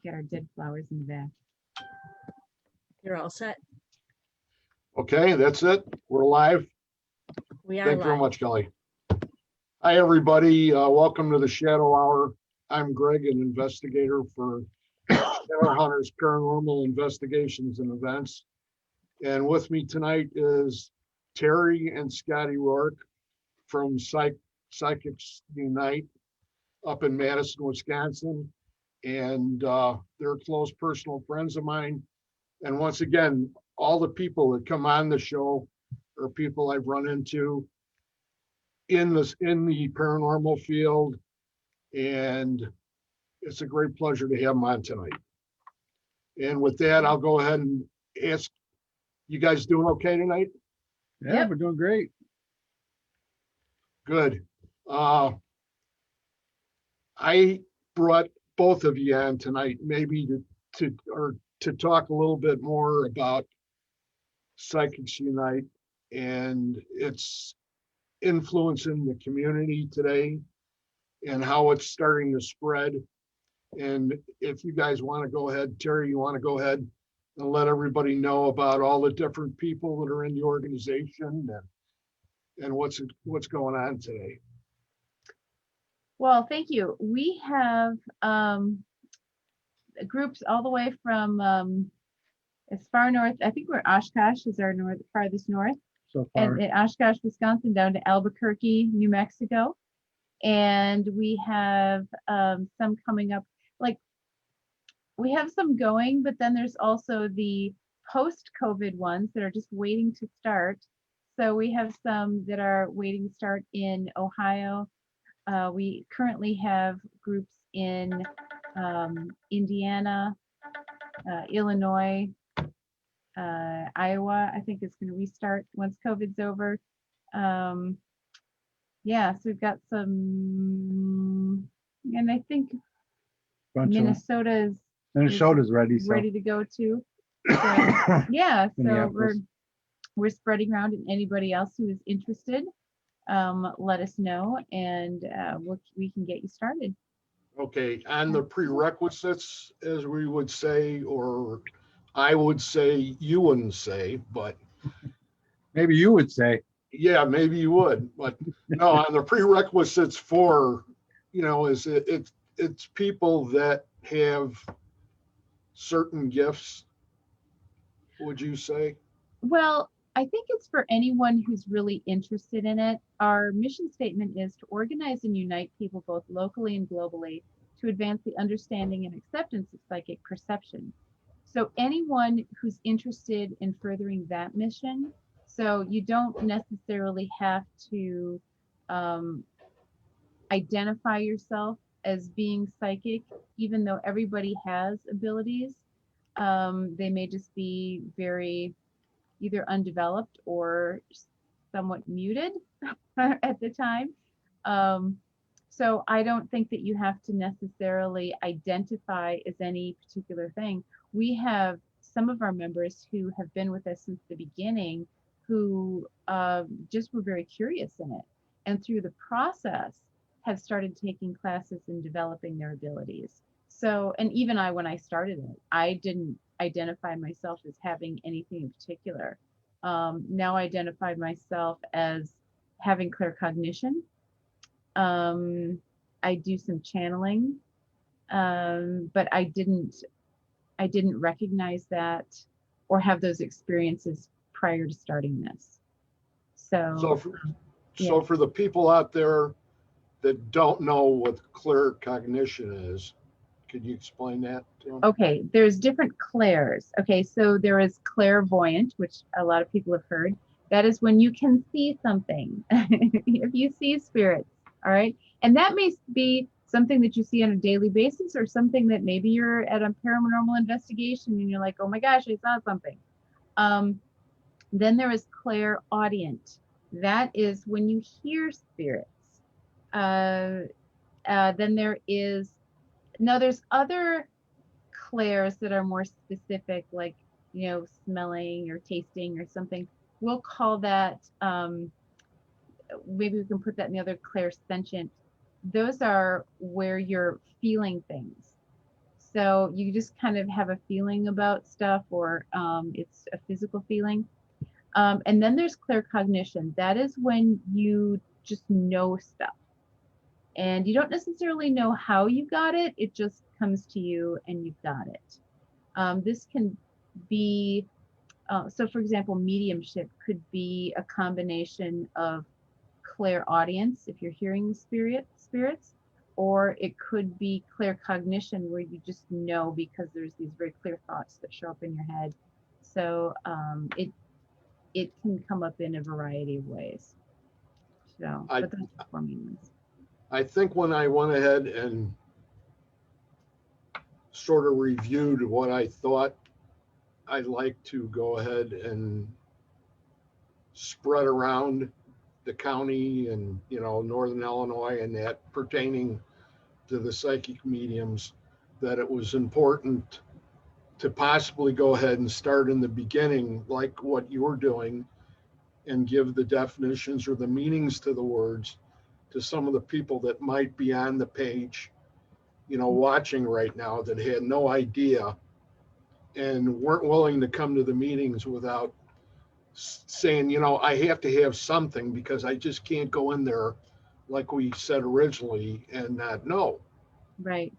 Get our dead flowers in the back. You're all set. Okay, that's it. We're live. We are Thank you very live. much, Kelly. Hi, everybody. Welcome to the Shadow Hour. I'm Greg, an investigator for Shadow Hunters Paranormal Investigations and Events. And with me tonight is Terri and Scotty Rorek from Psychics Unite up in Madison, Wisconsin. And they're close personal friends of mine. And once again, all the people that come on the show are people I've run into in the paranormal field, and it's a great pleasure to have them on tonight. And with that, I'll go ahead and ask, you guys doing okay tonight? Yeah, Yep. we're doing great. Good. I brought both of you on tonight, maybe to talk a little bit more about Psychics Unite and its influence in the community today and how it's starting to spread. And if you guys want to go ahead, Terri, you want to go ahead and let everybody know about all the different people that are in the organization and what's going on today. Well, thank you. We have groups all the way from as far north. I think we're Oshkosh is our farthest north, So far. and in Oshkosh, Wisconsin, down to Albuquerque, New Mexico, and we have some coming up. Like we have some going, but then there's also the post-COVID ones that are just waiting to start. So we have some that are waiting to start in Ohio. We currently have groups in Indiana, Illinois, Iowa. I think is going to restart once COVID's over. Yeah, so we've got some, and I think Bunch of Minnesota's Minnesota's ready. So ready to go too. So, yeah, so Minneapolis. we're spreading around, and anybody else who is interested, let us know, and we can get you started. Okay, on the prerequisites, as we would say, or I would say, you wouldn't say, but maybe you would say. yeah, maybe you would, but no, on the prerequisites for, it's people that have certain gifts, would you say? Well, I think it's for anyone who's really interested in it. Our mission statement is to organize and unite people both locally and globally to advance the understanding and acceptance of psychic perception. So anyone who's interested in furthering that mission, so you don't necessarily have to identify yourself as being psychic, even though everybody has abilities. They may just be very either undeveloped or somewhat muted at the time. So I don't think that you have to necessarily identify as any particular thing. We have some of our members who have been with us since the beginning who just were very curious in it. And through the process have started taking classes and developing their abilities. So, and even when I started it, I didn't identify myself as having anything in particular. Now I identify myself as having claircognition. I do some channeling, but I didn't recognize that or have those experiences prior to starting this. So For the people out there that don't know what claircognition is, could you explain that to them? Okay, there's different clairs. Okay, so there is clairvoyant, which a lot of people have heard. That is when you can see something. If you see spirits, all right? And that may be something that you see on a daily basis or something that maybe you're at a paranormal investigation and you're like, oh my gosh, I saw something. Then there is clairaudient. That is when you hear spirits. Then there's other clairs that are more specific, like, smelling or tasting or something. We'll call that, maybe we can put that in the other clairsentient. Those are where you're feeling things. So you just kind of have a feeling about stuff, or it's a physical feeling. And then there's claircognition. That is when you just know stuff. And you don't necessarily know how you got it. It just comes to you and you've got it. This can be, so for example, mediumship could be a combination of clairaudience, if you're hearing spirits, or it could be claircognition, where you just know because there's these very clear thoughts that show up in your head. So it can come up in a variety of ways. So, but those are 4 main ones. I think when I went ahead and sort of reviewed what I thought I'd like to go ahead and spread around the county and, Northern Illinois and that pertaining to the psychic mediums, that it was important to possibly go ahead and start in the beginning, like what you're doing, and give the definitions or the meanings to the words to some of the people that might be on the page, watching right now, that had no idea and weren't willing to come to the meetings without saying, I have to have something, because I just can't go in there like we said originally and not know. Right.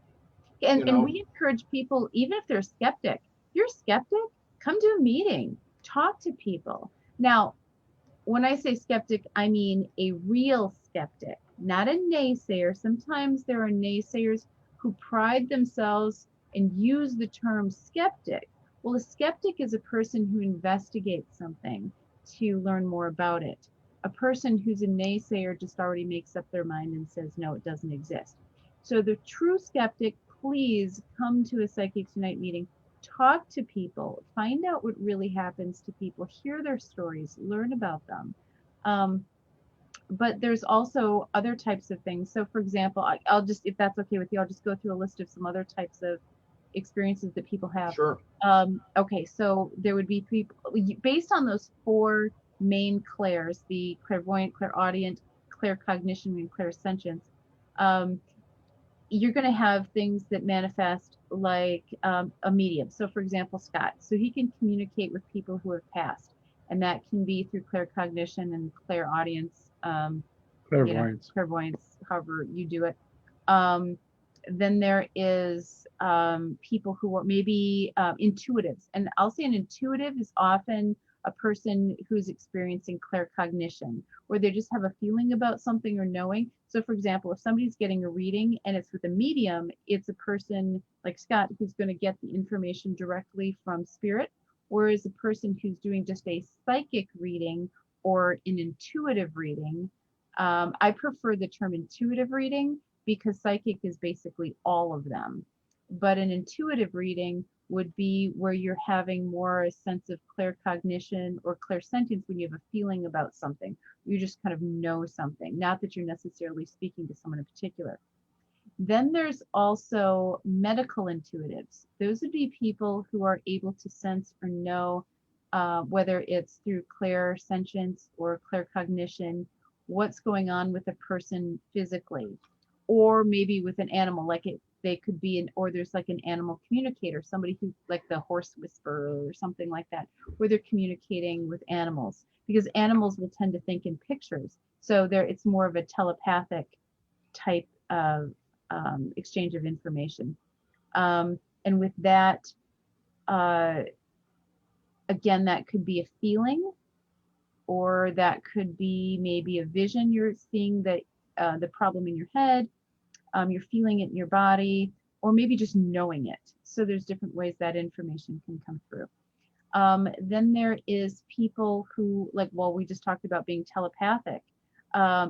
And we encourage people, even if they're skeptic, if you're skeptic, come to a meeting, talk to people. Now, when I say skeptic, I mean a real skeptic, not a naysayer. Sometimes there are naysayers who pride themselves and use the term skeptic. Well, a skeptic is a person who investigates something to learn more about it. A person who's a naysayer just already makes up their mind and says, no, it doesn't exist. So the true skeptic, please come to a Psychics Unite meeting, talk to people, find out what really happens to people, hear their stories, learn about them. But there's also other types of things. So for example, I'll just, if that's okay with you, I'll just go through a list of some other types of experiences that people have. Sure. Okay, so there would be people, based on those 4 main clairs, the clairvoyant, clairaudient, claircognition, and clairsentience, you're going to have things that manifest like a medium. So for example, Scott, so he can communicate with people who have passed, and that can be through claircognition and clairaudience, clairvoyance, however you do it. Then there is people who are maybe intuitives, and I'll say an intuitive is often a person who's experiencing claircognition, where they just have a feeling about something or knowing. So for example, if somebody's getting a reading and it's with a medium, it's a person like Scott who's going to get the information directly from spirit, whereas a person who's doing just a psychic reading or an intuitive reading, I prefer the term intuitive reading because psychic is basically all of them. But an intuitive reading would be where you're having more a sense of claircognition or clairsentience, when you have a feeling about something. You just kind of know something, not that you're necessarily speaking to someone in particular. Then there's also medical intuitives. Those would be people who are able to sense or know, whether it's through clairsentience or claircognition, what's going on with a person physically, or maybe with an animal, like they could be or there's like an animal communicator, somebody who, like the horse whisperer or something like that, where they're communicating with animals, because animals will tend to think in pictures. So it's more of a telepathic type of exchange of information. And with that, again, that could be a feeling, or that could be maybe a vision. You're seeing the problem in your head, you're feeling it in your body, or maybe just knowing it. So there's different ways that information can come through. Then there is people who, like, well, we just talked about being telepathic,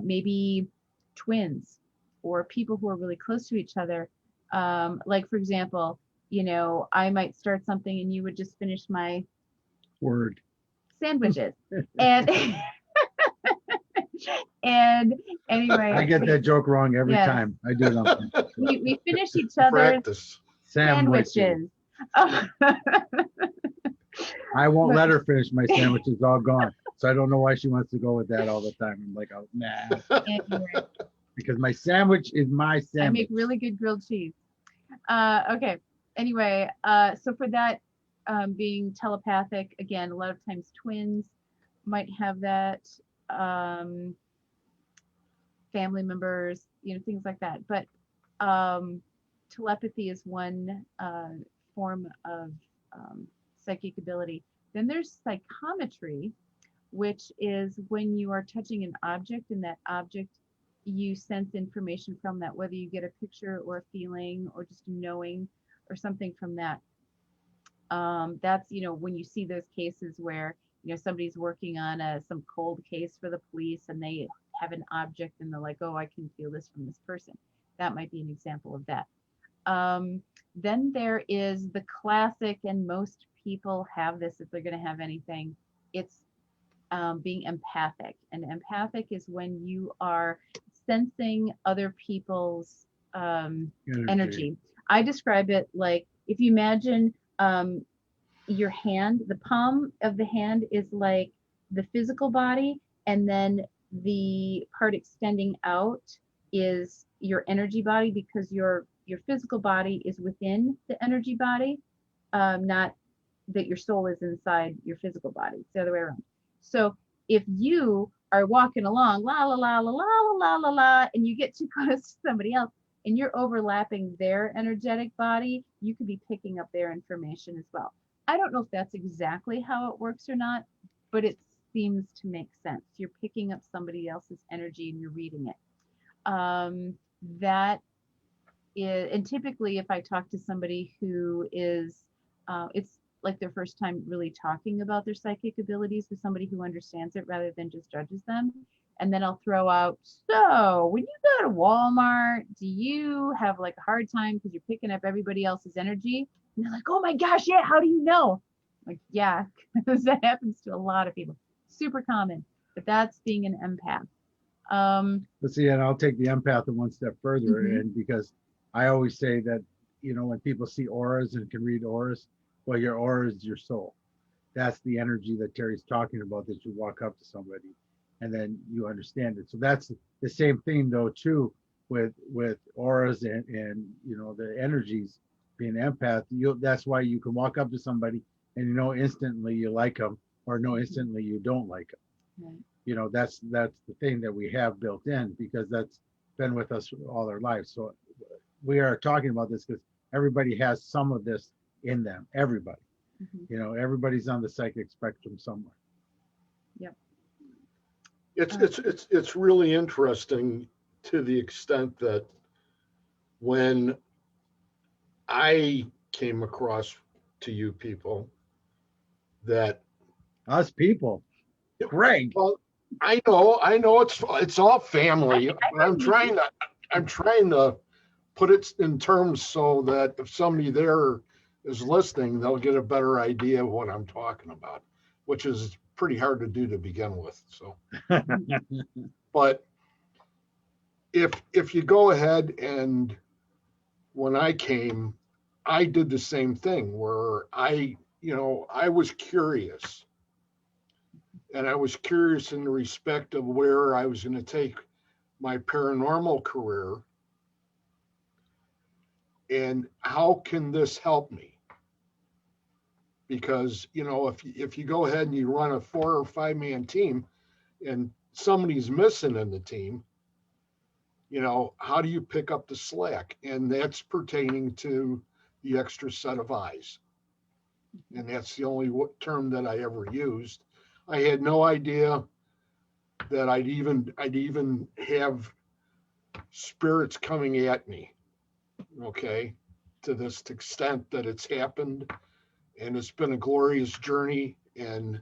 maybe twins or people who are really close to each other. Like, for example, I might start something and you would just finish my sandwiches. And and anyway, I get that joke wrong every Yes. time. I do it on purpose. we finish each other's Practice. sandwiches. I won't let her finish my sandwich. It's all gone. So I don't know why she wants to go with that all the time. I'm like, oh, nah, Anyway, because my sandwich is my I sandwich. make really good grilled cheese. Okay, Anyway, so for that, being telepathic, again, a lot of times twins might have that, family members, things like that. But telepathy is one form of psychic ability. Then there's psychometry, which is when you are touching an object and that object, you sense information from that, whether you get a picture or a feeling or just knowing or something from that. That's, when you see those cases where, somebody's working on some cold case for the police and they have an object and they're like, oh, I can feel this from this person. That might be an example of that. Then there is the classic, and most people have this if they're going to have anything. It's being empathic. And empathic is when you are sensing other people's energy. I describe it like, if you imagine your hand, the palm of the hand is like the physical body, and then the part extending out is your energy body, because your physical body is within the energy body, not that your soul is inside your physical body. It's the other way around. So if you are walking along, la la la la la la la la, and you get too close to somebody else and you're overlapping their energetic body, you could be picking up their information as well. I don't know if that's exactly how it works or not, but it seems to make sense. You're picking up somebody else's energy and you're reading it. That is, and typically if I talk to somebody who is, it's like their first time really talking about their psychic abilities with somebody who understands it rather than just judges them. And then I'll throw out, so when you go to Walmart, do you have like a hard time because you're picking up everybody else's energy? And they're like, oh my gosh, yeah, how do you know? I'm like, yeah, because that happens to a lot of people. Super common, but that's being an empath. But see, and I'll take the empath one step further, Mhm. and because I always say that, when people see auras and can read auras, well, your aura is your soul. That's the energy that Terry's talking about, that you walk up to somebody and then you understand it. So that's the same thing though too with auras and the energies. Being an empath, that's why you can walk up to somebody and instantly you like them, or instantly you don't like them. Right. That's the thing that we have built in, because that's been with us all our lives. So we are talking about this because everybody has some of this in them. Everybody. Mhm. Everybody's on the psychic spectrum somewhere. Yep. It's really interesting to the extent that when I came across to you people, that Us people. Greg. well, I know it's all family, but I'm trying to put it in terms so that if somebody there is listening, they'll get a better idea of what I'm talking about, which is pretty hard to do to begin with. So, but if you go ahead, and when I came, I did the same thing where I was curious, and I was curious in the respect of where I was going to take my paranormal career and how can this help me? Because if you go ahead and you run a 4 or 5 man team and somebody's missing in the team, how do you pick up the slack? And that's pertaining to the extra set of eyes. And that's the only term that I ever used. I had no idea that I'd even have spirits coming at me, okay, to this extent that it's happened. And it's been a glorious journey, and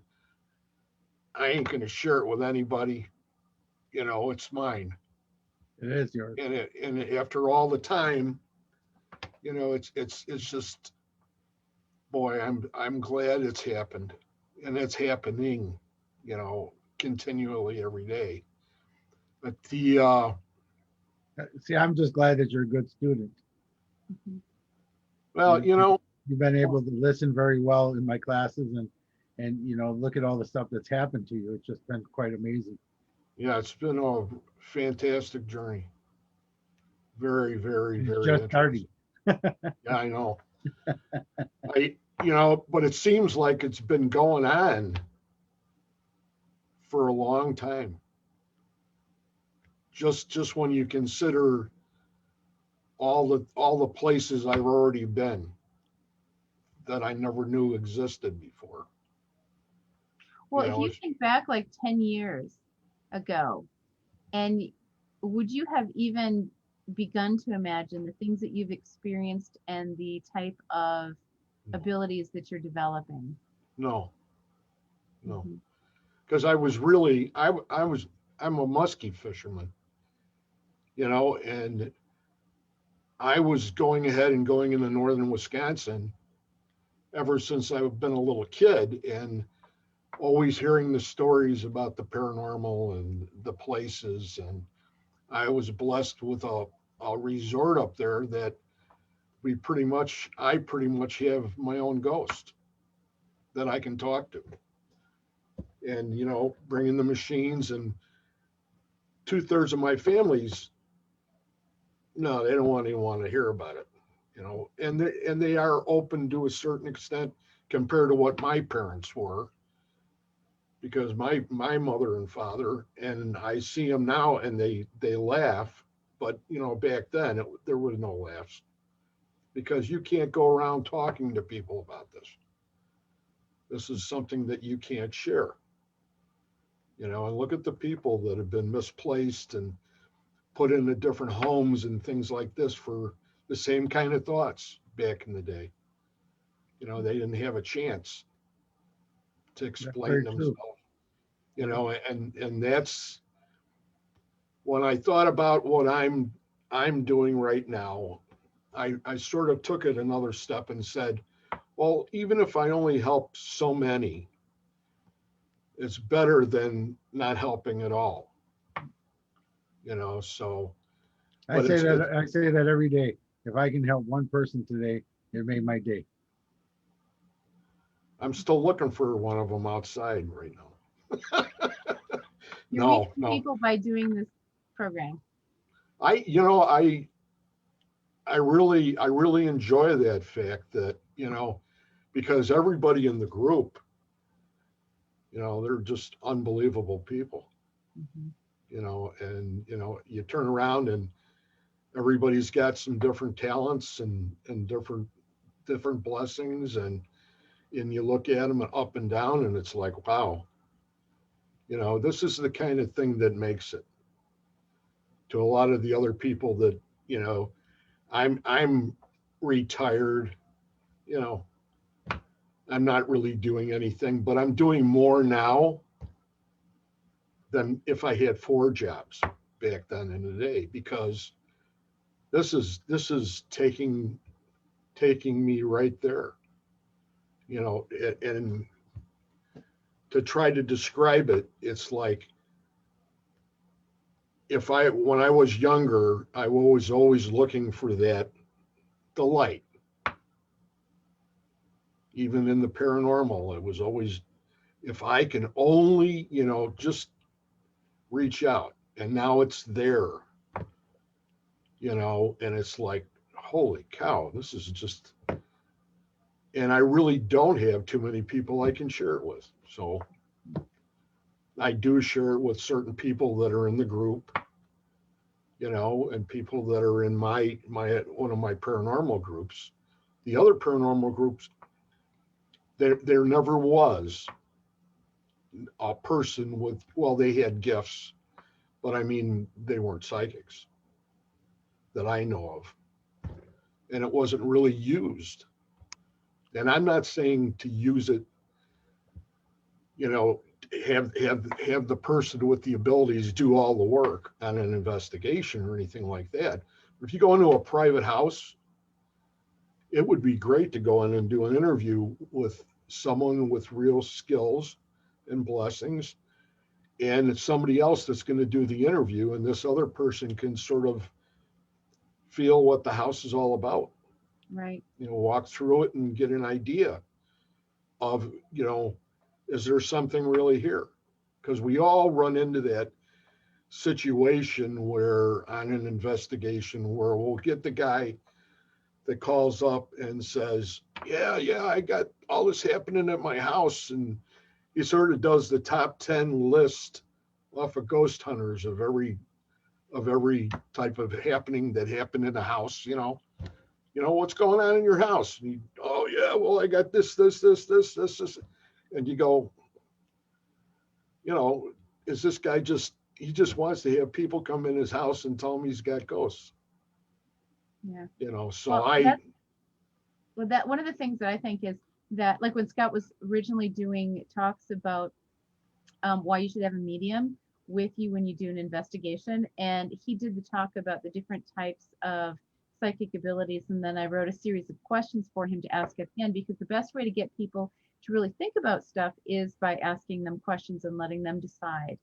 I ain't going to share it with anybody. It's mine. It is yours. And after all the time, it's just, boy, I'm glad it's happened, and it's happening, continually every day. But See, I'm just glad that you're a good student. Mhm. well, You've been able to listen very well in my classes, and look at all the stuff that's happened to you. It's just been quite amazing. yeah, it's been a fantastic journey. Very, very, It's very just interesting. starting. Yeah, I know. But it seems like it's been going on for a long time. Just when you consider all the places I've already been that I never knew existed before. Well, You if know, you think back like 10 years ago, and would you have even begun to imagine the things that you've experienced and the type of abilities that you're developing? No, no, Mhm. because I was really, I'm a muskie fisherman, and I was going ahead and going into northern Wisconsin ever since I've been a little kid, and always hearing the stories about the paranormal and the places. And I was blessed with a resort up there that I pretty much have my own ghost that I can talk to. And, bring in the machines, and 2/3 of my family's, no, they don't even want to hear about it, and they are open to a certain extent compared to what my parents were, because my mother and father, and I see them now and they laugh, but back then there was no laughs, because you can't go around talking to people about this. This is something that you can't share, and look at the people that have been misplaced and put into different homes and things like this for the same kind of thoughts back in the day. They didn't have a chance to That's explain very true. themselves, and that's when I thought about what I'm doing right now. I sort of took it another step and said, well, even if I only help so many, it's better than not helping at all. So, I but say it's that I say that every day. If I can help one person today, it made my day. I'm still looking for one of them outside right now. You're No, reaching no. people by doing this program. I, you know, I really enjoy that fact that, because everybody in the group, they're just unbelievable people, Mhm. and, you turn around and everybody's got some different talents and different blessings, and you look at them up and down and it's like, wow, this is the kind of thing that makes it to a lot of the other people that, I'm retired, you know, I'm not really doing anything, but I'm doing more now than if I had 4 jobs back then in the day, because this is taking me right there, and to try to describe it, it's like, when I was younger, I was always looking for the light. Even in the paranormal, it was always, if I can only, just reach out, and now it's there, and it's like, holy cow, this is just, and I really don't have too many people I can share it with. So I do share it with certain people that are in the group, and people that are in my one of my paranormal groups. The other paranormal groups, there never was a person with, well, they had gifts, but I mean, they weren't psychics that I know of. And it wasn't really used. And I'm not saying to use it, you know, have the person with the abilities do all the work on an investigation or anything like that. But if you go into a private house, it would be great to go in and do an interview with someone with real skills and blessings, and it's somebody else that's going to do the interview, and this other person can sort of feel what the house is all about, Right. walk through it and get an idea of, is there something really here? Because we all run into that situation where, on an investigation, where we'll get the guy that calls up and says, yeah, I got all this happening at my house. And he sort of does the top 10 list off of ghost hunters of every type of happening that happened in the house, what's going on in your house? And oh yeah, well, I got this. And you go, is this guy he just wants to have people come in his house and tell him he's got ghosts? Yeah. So Well, that one of the things that I think is that, like when Scott was originally doing talks about why you should have a medium with you when you do an investigation, and he did the talk about the different types of psychic abilities, and then I wrote a series of questions for him to ask at the end, because the best way to get people to really think about stuff is by asking them questions and letting them decide.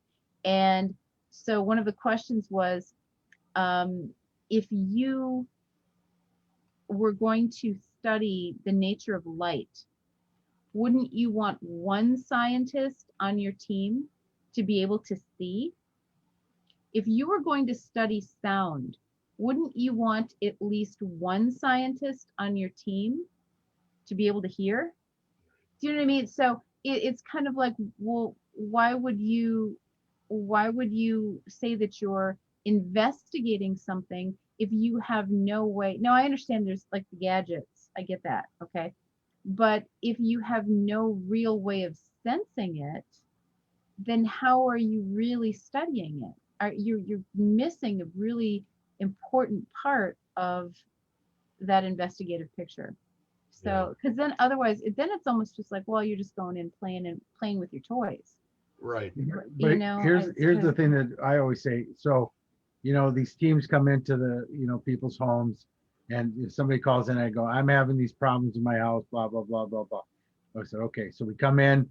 And so one of the questions was, if you were going to study the nature of light, wouldn't you want one scientist on your team to be able to see? If you were going to study sound, wouldn't you want at least one scientist on your team to be able to hear? Do you know what I mean? So it's kind of like, well, why would you say that you're investigating something if you have no way? Now, I understand there's like the gadgets. I get that. Okay. But if you have no real way of sensing it, then how are you really studying it? You're missing a really important part of that investigative picture. So, because then otherwise, then it's almost just like, well, you're just going in playing with your toys. right. But here's the thing that I always say. So, these teams come into the, people's homes, and if somebody calls in, I go, I'm having these problems in my house, blah, blah, blah, blah, blah. I said, okay. So we come in,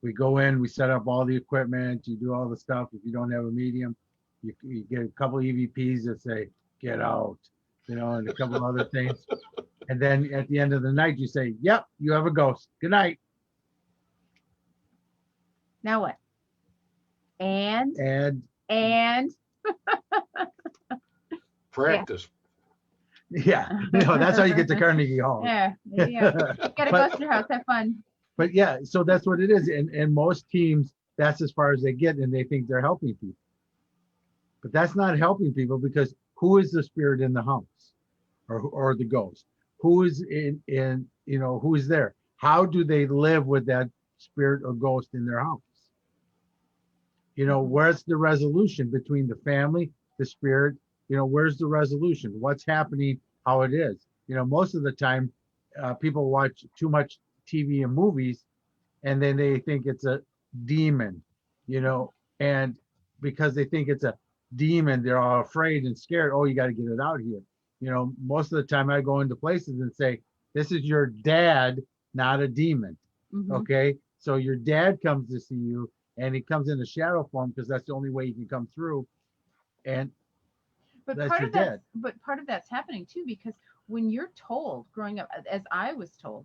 we go in, we set up all the equipment, you do all the stuff. If you don't have a medium, you get a couple EVPs that say, get out, and a couple other things. And then at the end of the night, you say, yep, you have a ghost. Good night. Now what? And Practice. yeah, that's how you get to Carnegie Hall. Yeah, you gotta go to your house, have fun. But yeah, so that's what it is. And most teams, that's as far as they get, and they think they're helping people. But that's not helping people, because who is the spirit in the house, or the ghost? Who is in who is there? How do they live with that spirit or ghost in their house? Where's the resolution between the family, the spirit? Where's the resolution? What's happening? How it is? Most of the time, people watch too much TV and movies, and then they think it's a demon, and because they think it's a demon, they're all afraid and scared. Oh, you got to get it out here. Most of the time I go into places and say, this is your dad, not a demon. Mm-hmm. Okay. So your dad comes to see you, and he comes in a shadow form, because that's the only way he can come through. And that's your dad. But part of that's happening too, because when you're told growing up, as I was told,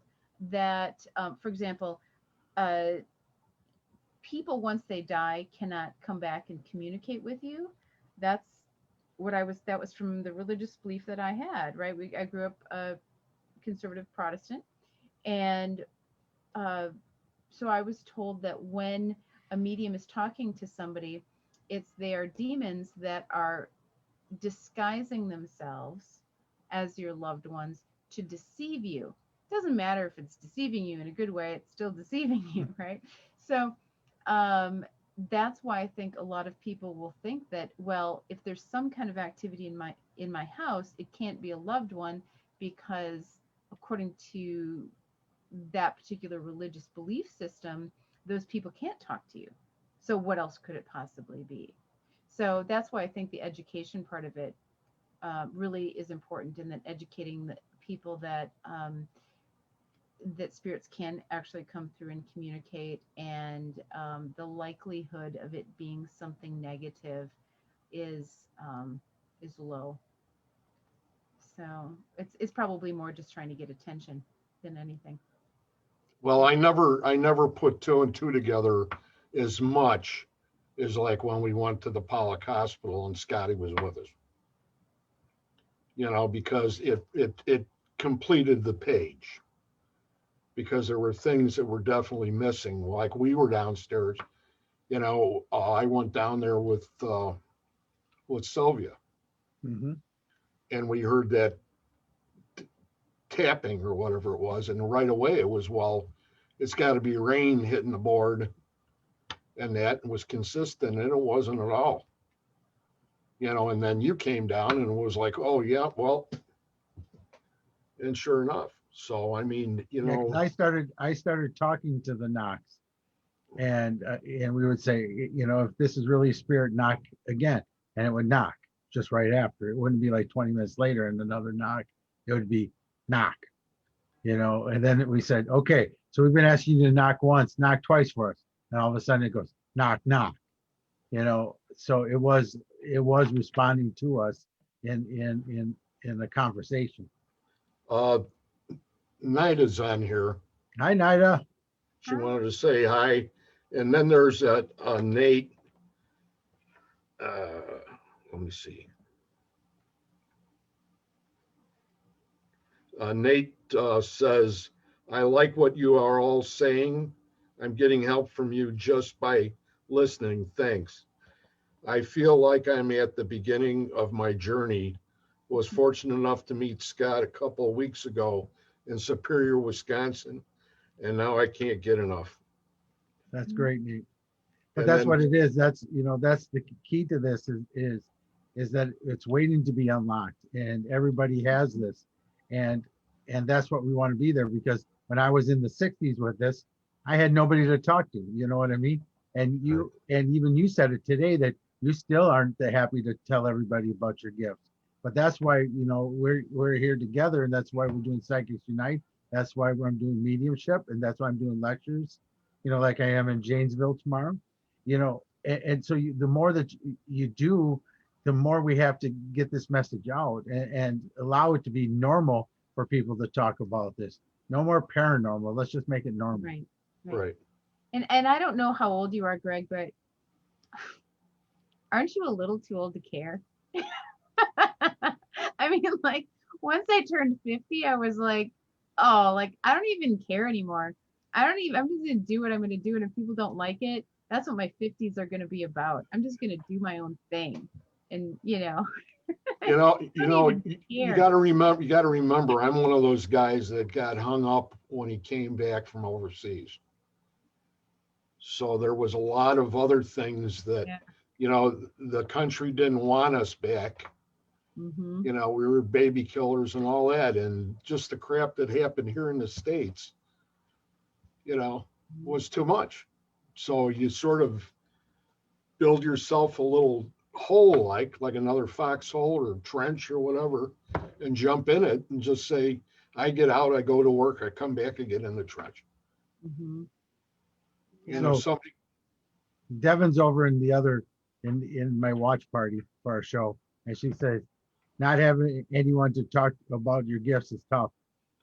that, for example, people once they die cannot come back and communicate with you. That was from the religious belief that I had, right? I grew up a conservative Protestant, and so I was told that when a medium is talking to somebody, they are demons that are disguising themselves as your loved ones to deceive you. It doesn't matter if it's deceiving you in a good way, it's still deceiving you, right? So that's why I think a lot of people will think that, well, if there's some kind of activity in my house, it can't be a loved one, because according to that particular religious belief system, those people can't talk to you. So what else could it possibly be? So that's why I think the education part of it really is important, in that educating the people that that spirits can actually come through and communicate, and the likelihood of it being something negative is low. So it's probably more just trying to get attention than anything. Well, I never put two and two together as much as like when we went to the Pollock Hospital and Scotty was with us. Because it completed the page because there were things that were definitely missing. Like we were downstairs, I went down there with Sylvia, Mm-hmm. and we heard that tapping or whatever it was, and right away it was, well, it's got to be rain hitting the board, and that was consistent, and it wasn't at all. And then you came down and was like, oh yeah, well, and sure enough. So I mean, Yeah, 'cause I started talking to the knocks, and we would say, if this is really a spirit, knock again, and it would knock just right after. It wouldn't be like 20 minutes later and another knock. It would be knock, and then we said, okay, so we've been asking you to knock once, knock twice for us, and all of a sudden it goes knock, knock, so it was responding to us in the conversation. Nida's on here. Hi, Nida. She wanted to say hi. And then there's Nate. Let me see. Nate says, I like what you are all saying. I'm getting help from you just by listening. Thanks. I feel like I'm at the beginning of my journey. Was fortunate enough to meet Scott a couple of weeks ago in Superior, Wisconsin, and now I can't get enough. That's great, Nate. But And that's then- what it is. That's that's the key to this is that it's waiting to be unlocked, and everybody has this, and that's what we want to be there, because when I was in the 60s with this, I had nobody to talk to. You know what I mean? And and even you said it today that you still aren't that happy to tell everybody about your gifts. But that's why we're here together, and that's why we're doing Psychics Unite. That's why I'm doing mediumship, and that's why I'm doing lectures. Like I am in Janesville tomorrow. And so the more that you do, the more we have to get this message out and allow it to be normal for people to talk about this. No more paranormal. Let's just make it normal. Right. Right. And I don't know how old you are, Greg, but aren't you a little too old to care? I mean, like, once I turned 50, I was like, oh, like, I don't even care anymore. I'm just gonna do what I'm gonna do, and if people don't like it, that's what my 50s are gonna be about. I'm just gonna do my own thing, and You got to remember, I'm one of those guys that got hung up when he came back from overseas. So there was a lot of other things that, the country didn't want us back. Mm-hmm. We were baby killers and all that, and just the crap that happened here in the States, was too much. So you sort of build yourself a little hole, like another foxhole or trench or whatever, and jump in it and just say, I get out, I go to work, I come back and get in the trench. Mm-hmm. If So- somebody, Devin's over in the other in my watch party for our show, and she says, not having anyone to talk about your gifts is tough.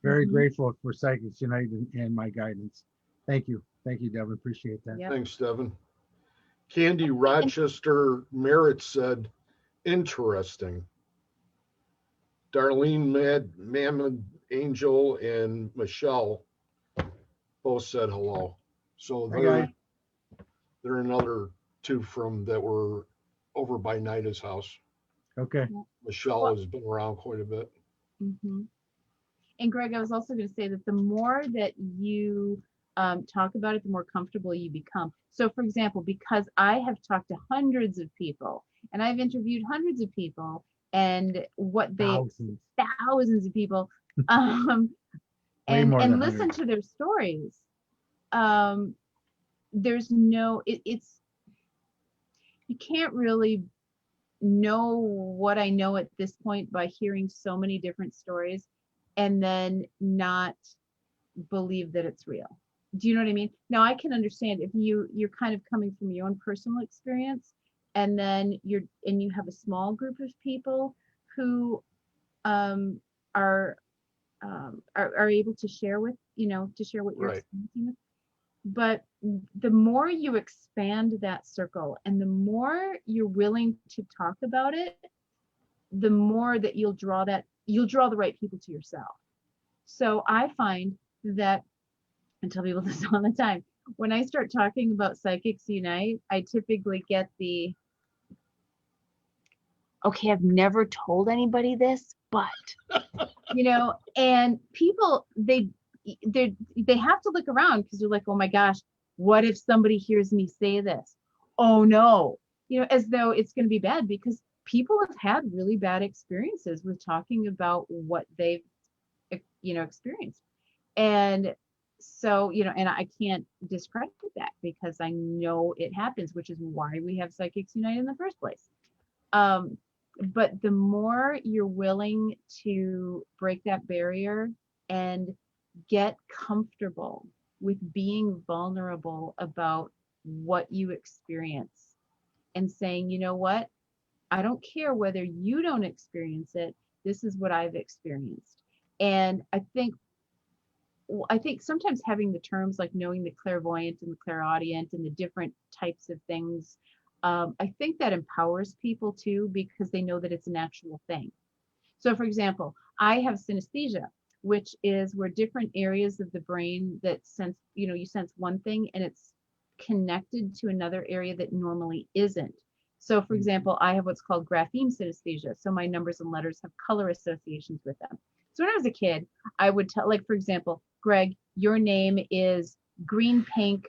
Very Mhm. grateful for Psychics Unite and my guidance. Thank you, Devin. Appreciate that. Yep. thanks, Devin. Candy Rochester Merritt said, interesting. Darlene Mammoth Angel and Michelle both said hello. So Hi, guys. they're another two from that were over by Nida's house. Okay. Michelle Well- has been around quite a bit. Mm-hmm. And Greg, I was also going to say that the more that you talk about it, the more comfortable you become. So, for example, because I have talked to hundreds of people and I've interviewed hundreds of people, and what they thousands of people, Way more and than listen hundreds. to their stories. There's no, it's you can't really know what I know at this point by hearing so many different stories and then not believe that it's real. Do you know what I mean? Now I can understand if you're kind of coming from your own personal experience, and then you have a small group of people who are able to share with, to share what you're Right. experiencing with. But the more you expand that circle and the more you're willing to talk about it, the more that you'll draw the right people to yourself. So I find that, I tell people this all the time, when I start talking about Psychics Unite, I typically get the, okay, I've never told anybody this, but, and people, they have to look around because they're like, oh my gosh, what if somebody hears me say this? Oh no, as though it's going to be bad, because people have had really bad experiences with talking about what they've, experienced. And so, and I can't discredit that because I know it happens, which is why we have Psychics Unite in the first place. But the more you're willing to break that barrier and get comfortable with being vulnerable about what you experience and saying, you know what, I don't care whether you don't experience it. This is what I've experienced. And I think sometimes having the terms like knowing the clairvoyant and the clairaudient and the different types of things, I think that empowers people too, because they know that it's an actual thing. So for example, I have synesthesia, which is where different areas of the brain that sense, you sense one thing and it's connected to another area that normally isn't. So for example, I have what's called grapheme synesthesia. So my numbers and letters have color associations with them. So when I was a kid, I would tell, like, for example, Greg, your name is green, pink,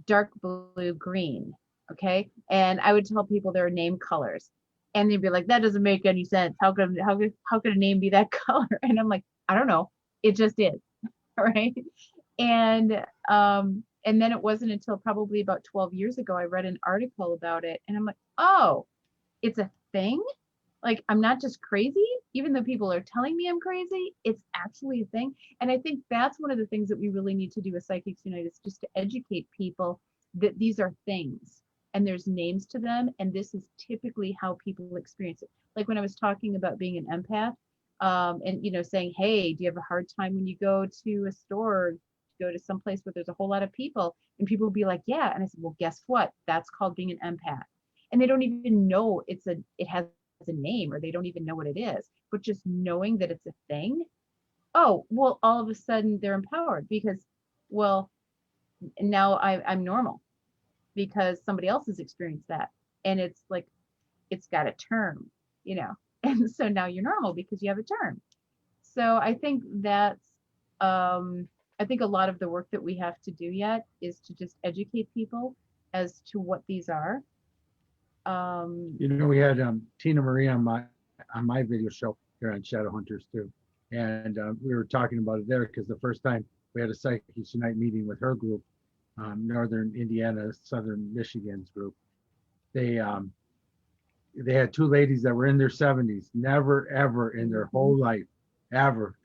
dark blue, green. Okay. And I would tell people their name colors. And they'd be like, that doesn't make any sense. How could a name be that color? And I'm like, I don't know. It just is. Right. And then it wasn't until probably about 12 years ago, I read an article about it. And I'm like, oh, it's a thing. Like, I'm not just crazy, even though people are telling me I'm crazy, it's actually a thing. And I think that's one of the things that we really need to do with Psychics Unite, is just to educate people that these are things and there's names to them. And this is typically how people experience it. Like when I was talking about being an empath, and, saying, hey, do you have a hard time when you go to a store, go to some place where there's a whole lot of people? And people will be like, yeah. And I said, well, guess what? That's called being an empath. And they don't even know it has a name, or they don't even know what it is, but just knowing that it's a thing, oh well, all of a sudden they're empowered because, well, now I'm normal because somebody else has experienced that, and it's like it's got a term, and so now you're normal because you have a term. So I think that's I think a lot of the work that we have to do yet is to just educate people as to what these are. We had Tina Marie on my video show here on Shadow Hunters too, and we were talking about it there because the first time we had a Psychics Unite meeting with her group, Northern Indiana, Southern Michigan's group. They had two ladies that were in their 70s, never ever in their whole life, ever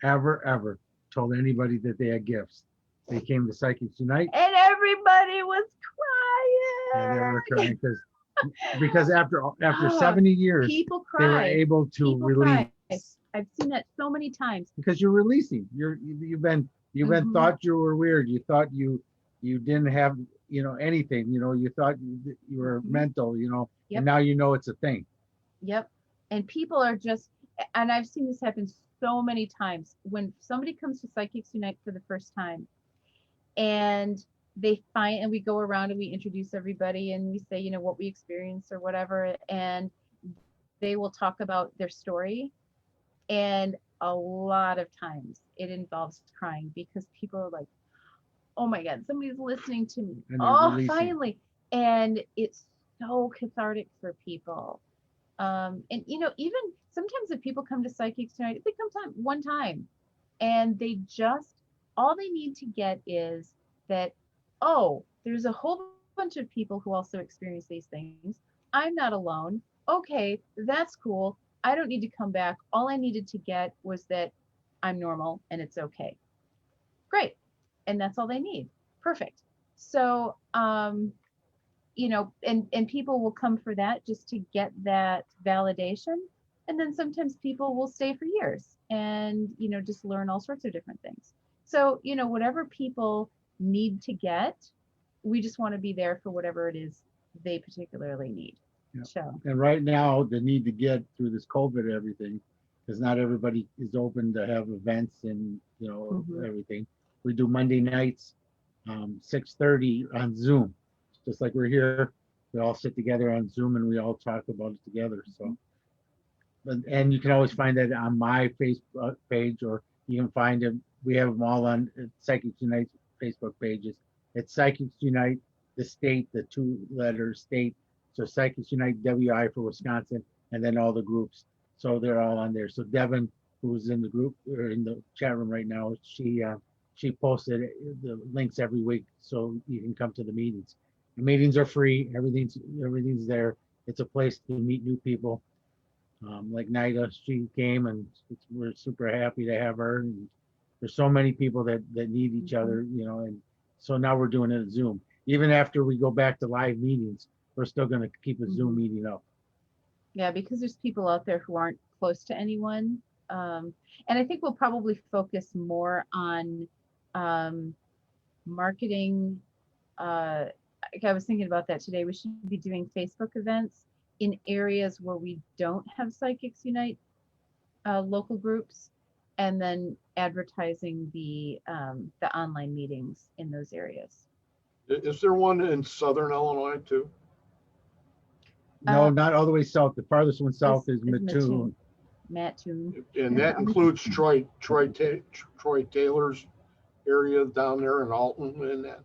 told anybody that they had gifts. They came to Psychics Unite, and everybody was and they crying. were crying because after 70 years, people cry. they were able to people release. Cry. I've seen that so many times. Because you're releasing. You've been thought you were weird. You thought you didn't have anything. You thought you were mental. Yep. And now it's a thing. Yep. And people are just, and I've seen this happen so many times when somebody comes to Psychics Unite for the first time, and and we go around and we introduce everybody and we say, what we experienced or whatever, and they will talk about their story. And a lot of times it involves crying because people are like, oh my God, somebody's listening to me. Oh, releasing. Finally. And it's so cathartic for people. And even sometimes if people come to Psychics Unite, they come one time and all they need to get is that, oh, there's a whole bunch of people who also experience these things. I'm not alone. Okay, that's cool. I don't need to come back. All I needed to get was that I'm normal and it's okay. Great. And that's all they need. Perfect. So, and people will come for that just to get that validation. And then sometimes people will stay for years and, just learn all sorts of different things. So, whatever people need to get, we just want to be there for whatever it is they particularly need. Yeah. So. And right now, the need to get through this COVID and everything because not everybody is open to have events and, you know, Mhm. everything. We do Monday nights, 6:30 on Zoom, just like we're here. We all sit together on Zoom and we all talk about it together. So, and you can always find that on my Facebook page, or you can find them. We have them all on Psychics Unite Facebook pages. It's Psychics Unite, the state, the two letters state. So Psychics Unite WI for Wisconsin, and then all the groups. So they're all on there. So Devin, who's in the group or in the chat room right now, she posted the links every week, so you can come to the meetings. The meetings are free. Everything's there. It's a place to meet new people. Like Nida, she came, and we're super happy to have her. And there's so many people that need each other, you know, and so now we're doing it at Zoom. Even after we go back to live meetings, we're still going to keep a Zoom meeting up. Yeah, because there's people out there who aren't close to anyone. And I think we'll probably focus more on marketing. Like I was thinking about that today. We should be doing Facebook events in areas where we don't have Psychics Unite local groups, and then advertising the online meetings in those areas. Is there one in Southern Illinois too? No, Uh, not all the way south. The farthest one south is Mattoon. Mattoon. Mattoon. And that includes Troy Taylor's area down there in Alton and that.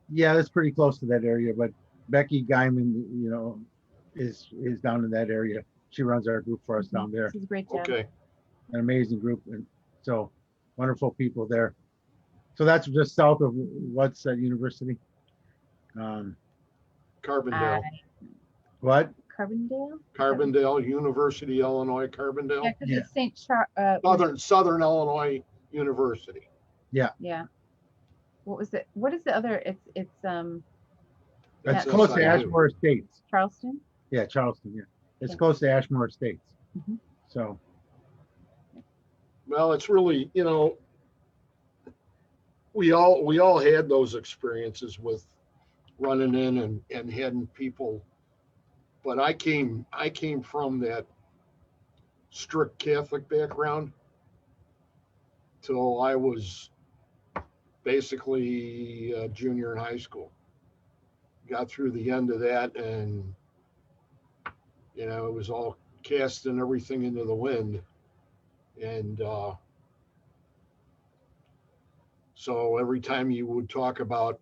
Yeah, that's pretty close to that area. But Becky Guyman, you know, is down in that area. She runs our group for us down there. She's a great job. Okay. An amazing group, and so wonderful people there. So that's just south of what's that university? Carbondale. What? Carbondale? Carbondale, University, Illinois, Carbondale. Yeah, because Yeah. it's St. Charles. Southern Illinois University. Yeah. What was it? What is the other? It's That's Yeah. close to SIU. Ashmore Estates. Charleston. Yeah, Charleston. Yeah, it's Yeah. close to Ashmore Estates. Mhm. So Well, it's really, you know, we all had those experiences with running in and having people, but I came from that strict Catholic background till I was basically a junior in high school. Got through the end of that, and you know, it was all casting everything into the wind. And so every time you would talk about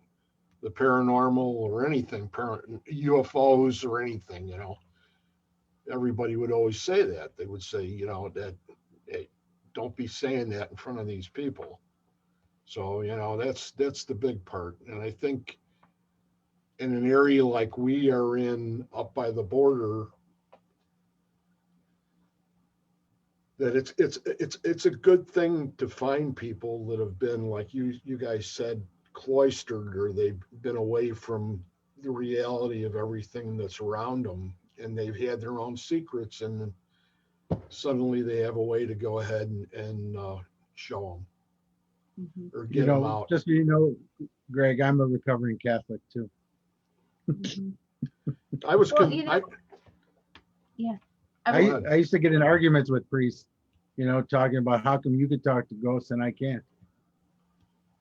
the paranormal or anything, UFOs or anything, you know, everybody would always say that. They would say, you know, that, hey, don't be saying that in front of these people. So, you know, that's the big part. And I think in an area like we are in up by the border, that it's a good thing to find people that have been, like you guys said, cloistered, or they've been away from the reality of everything that's around them, and they've had their own secrets, and suddenly they have a way to go ahead and show them Mhm. or you get them know, out. just so you know, Greg, I'm a recovering Catholic too. Mhm. I was, Well, you know, I Go was- ahead. I used to get in arguments with priests, you know, talking about how come you could talk to ghosts and I can't.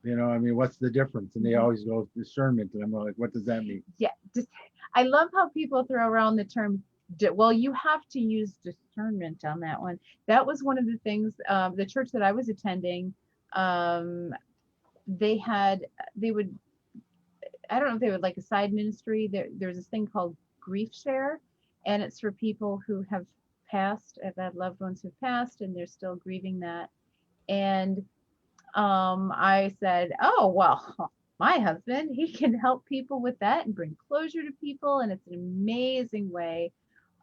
You know, I mean, what's the difference? And they Mhm. always go discernment, and I'm like, what does that mean? yeah, just I love how people throw around the term. Well, you have to use discernment on that one. That was one of the things. The church that I was attending, they would. I don't know if they would like a side ministry. There's this thing called grief share, and it's for people who have passed, have had loved ones who've passed, and they're still grieving that. And I said, oh, well, my husband, he can help people with that and bring closure to people. And it's an amazing way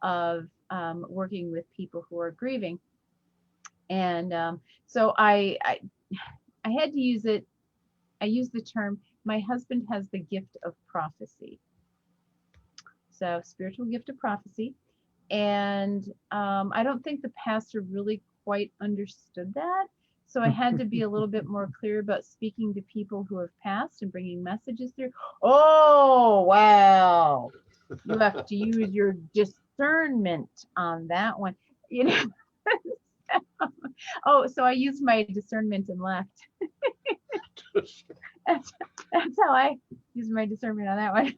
of working with people who are grieving. And so I had to use it. I used the term, my husband has the gift of prophecy. So spiritual gift of prophecy. And I don't think the pastor really quite understood that. So I had to be a little bit more clear about speaking to people who have passed and bringing messages through. Oh, wow. You have to use your discernment on that one. You know, Oh, so I used my discernment and left. That's how I used my discernment on that one.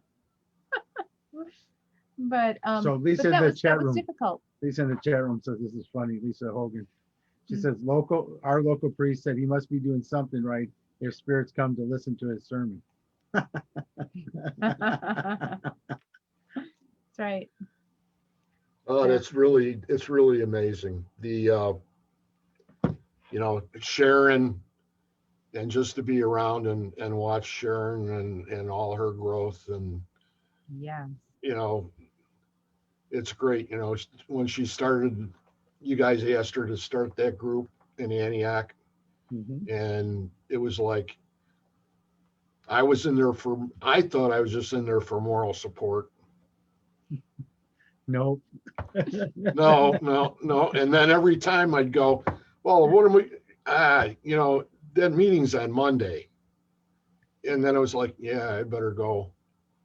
But So Lisa but in that the was chat room, difficult. Lisa in the chat room says this is funny. Lisa Hogan. She Mm. says our local priest said he must be doing something right if spirits come to listen to his sermon. That's right. Oh, Yeah. it's really amazing. Sharon, and just to be around and watch Sharon and all her growth, and, Yeah. it's great. When she started, you guys asked her to start that group in Antioch, Mhm. and it was like, I thought I was just in there for moral support. Nope. No, no, no. And then every time I'd go, well, what am we, that meeting's on Monday. And then I was like, yeah, I better go.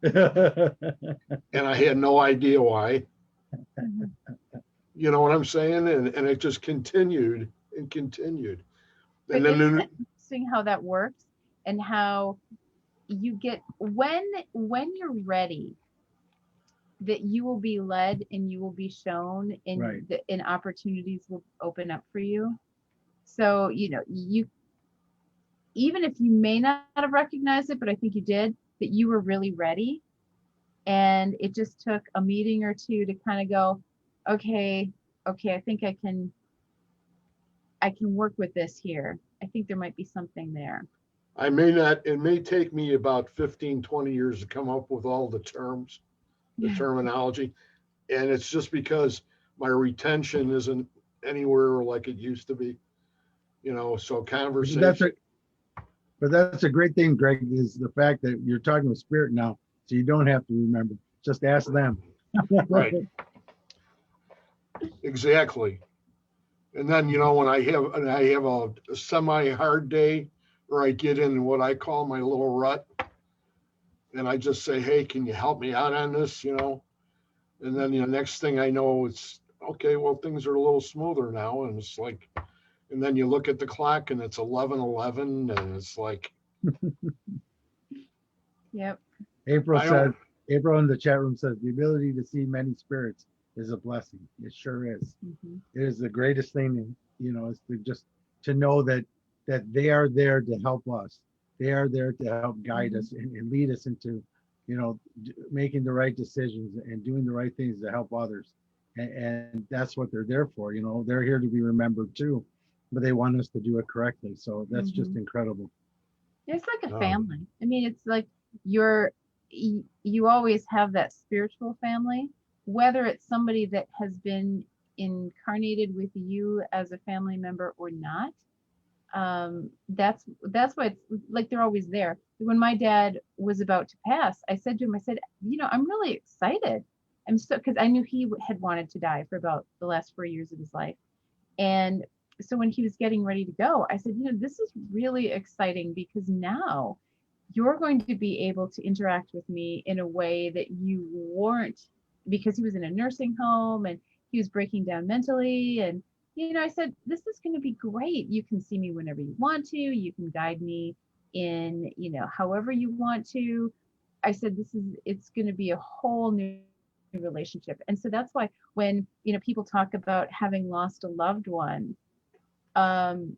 And I had no idea why. Mhm. You know what I'm saying? And it just continued and continued. But And then, isn't it interesting how that works and how you get when you're ready, that you will be led and you will be shown, and Right. and opportunities will open up for you. So you, even if you may not have recognized it, but I think you did, that you were really ready, and it just took a meeting or two to kind of go, okay, I think I can work with this here. I think there might be something there. it may take me about 15, 20 years to come up with all the terms, the Yeah. terminology. And it's just because my retention isn't anywhere like it used to be, so conversation. But that's a great thing, Greg, is the fact that you're talking with spirit now, so you don't have to remember. Just ask them. Right. Exactly. And then, when I have a semi-hard day, or I get in what I call my little rut, and I just say, hey, can you help me out on this, And then, next thing I know, it's okay, well, things are a little smoother now. And it's like, and then you look at the clock and it's 11:11, and it's like, Yep. April I don't- April in the chat room says the ability to see many spirits is a blessing. It sure is. Mhm. It is the greatest thing, is to know that they are there to help us. They are there to help guide us and lead us into, making the right decisions and doing the right things to help others. And that's what they're there for. They're here to be remembered too, but they want us to do it correctly. So that's just incredible. It's like a Oh. family. I mean, it's like you always have that spiritual family, whether it's somebody that has been incarnated with you as a family member or not. That's why it's like they're always there. When my dad was about to pass, I said to him, I'm really excited. I'm so, because I knew he had wanted to die for about the last 4 years of his life. And so when he was getting ready to go, I said, this is really exciting, because now you're going to be able to interact with me in a way that you weren't, because he was in a nursing home and he was breaking down mentally. And, I said, this is going to be great. You can see me whenever you want to. You can guide me in, however you want to. I said, it's going to be a whole new relationship. And so that's why when, people talk about having lost a loved one, I'm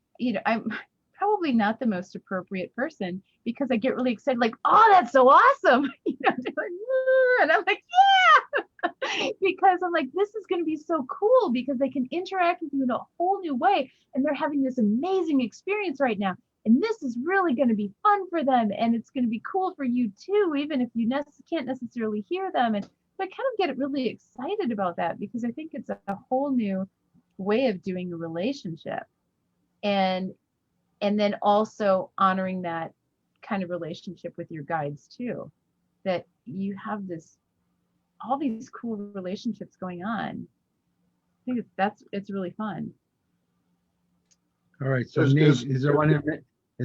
probably not the most appropriate person, because I get really excited, like, oh, that's so awesome. And I'm like, yeah, because I'm like, this is going to be so cool, because they can interact with you in a whole new way. And they're having this amazing experience right now. And this is really going to be fun for them. And it's going to be cool for you too, even if you can't necessarily hear them. And so I kind of get really excited about that, because I think it's a whole new way of doing a relationship. And then also honoring that kind of relationship with your guides too, that you have all these cool relationships going on. I think it's really fun. All right. So Is- Nate, is- is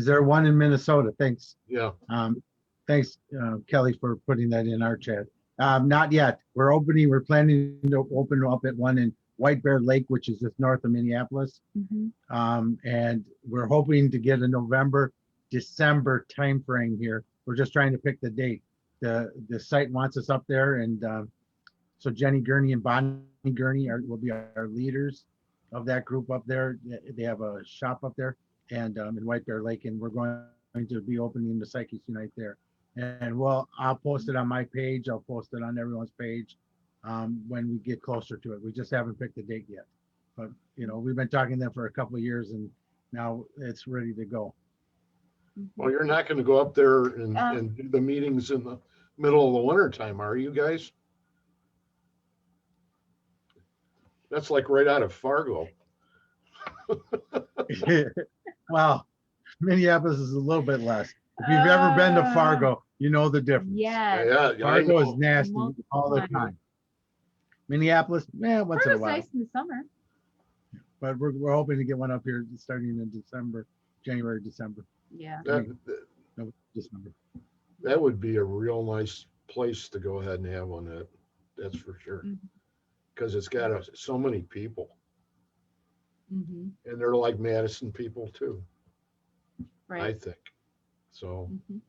there one in Minnesota? Thanks. Yeah. Thanks, Kelly, for putting that in our chat. Not yet. We're planning to open up at one in White Bear Lake, which is just north of Minneapolis. Mhm. And we're hoping to get a November, December timeframe here. We're just trying to pick the date. The site wants us up there, and so Jenny Gurney and Bonnie Gurney will be our leaders of that group up there. They have a shop up there, and in White Bear Lake, and we're going to be opening the Psychics Unite there. And well, I'll post it on my page. I'll post it on everyone's page when we get closer to it. We just haven't picked the date yet, but you know, we've been talking to them for a couple of years, and now it's ready to go. Well, you're not gonna go up there and Um, do the meetings in the middle of the winter time, are you guys? That's like right out of Fargo. Well, Minneapolis is a little bit less. If you've ever been to Fargo, you know the difference. Yes. Yeah, I Fargo is know. nasty Multiple all the times. time. Minneapolis, once in a Fargo's while. nice in the summer. But we're hoping to get one up here starting in December, January, December. Yeah. No, December. That would be a real nice place to go ahead and have one that's for sure. Mhm. Because it's got so many people, Hmm. and they're like Madison people too, I Right. think. So Mhm.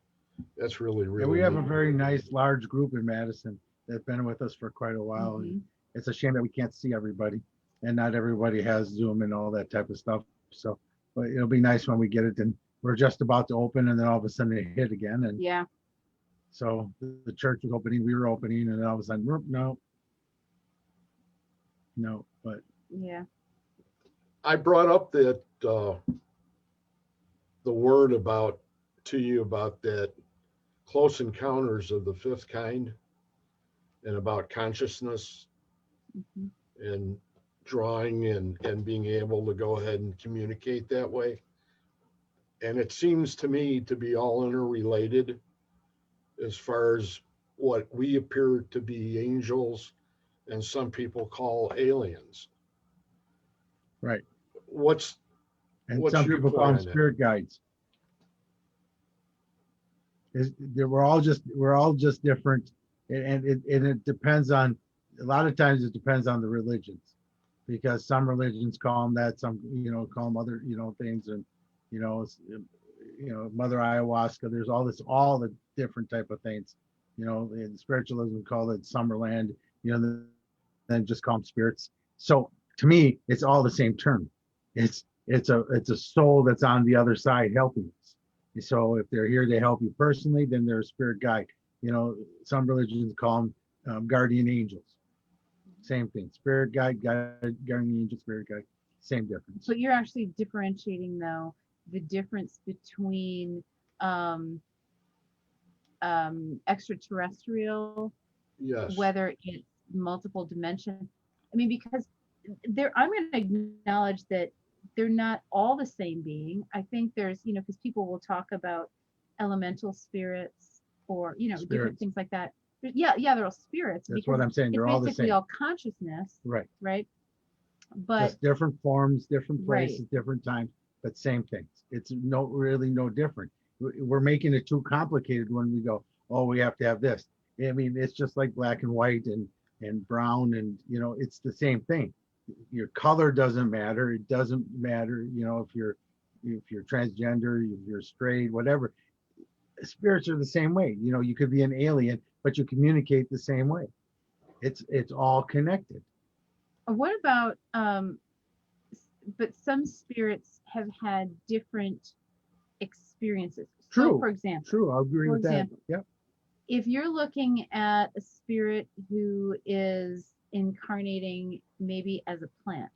that's really, really. And we have a neat. very nice, large group in Madison that's been with us for quite a while. Mhm. And it's a shame that we can't see everybody, and not everybody has Zoom and all that type of stuff. So, but it'll be nice when we get it. And we're just about to open, and then all of a sudden it hit again. And Yeah. so the church was opening, we were opening, and then all of a sudden, whoop, no. But Yeah. I brought up that the word to you about that close encounters of the fifth kind, and about consciousness Mhm. and drawing and being able to go ahead and communicate that way. And it seems to me to be all interrelated as far as what we appear to be angels and some people call aliens. right. What's And What's some your people call them point on it? spirit guides. We're all just different, and it depends on, a lot of times it depends on the religions, because some religions call them that, some call them other things, and Mother Ayahuasca. There's all the different type of things. In spiritualism, call it Summerland. Then just call them spirits. So to me, it's all the same term. It's a soul that's on the other side helping us. So if they're here to help you personally, then they're a spirit guide. Some religions call them guardian angels. Same thing. Spirit guide, guardian angel, spirit guide. Same difference. So you're actually differentiating though the difference between extraterrestrial, yes? whether it's multiple dimension. I mean, because I'm going to acknowledge that they're not all the same being. I think there's, because people will talk about elemental spirits or, different Spirits. things like that. Yeah, they're all spirits. That's because what I'm saying. They're all the basically same. all consciousness, Right. right? But Just different forms, different Right. places, different times, but same things. It's really no different. We're making it too complicated when we go, oh, we have to have this. I mean, it's just like black and white and brown, and it's the same thing. Your color doesn't matter. It doesn't matter, if you're transgender, if you're straight, whatever. Spirits are the same way. You could be an alien, but you communicate the same way. It's all connected. what about but some spirits have had different experiences. So True. for example, True, I'll agree For with that. example. Yep. if you're looking at a spirit who is incarnating maybe as a plant,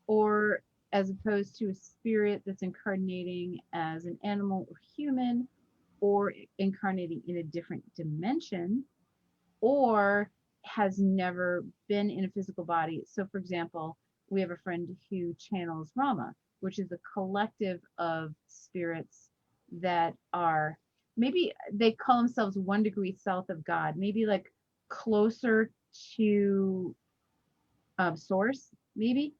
or as opposed to a spirit that's incarnating as an animal or human, or incarnating in a different dimension, or has never been in a physical body. So for example, we have a friend who channels Rama, which is a collective of spirits that are, maybe they call themselves 1 degree south of God, maybe like closer to source, maybe,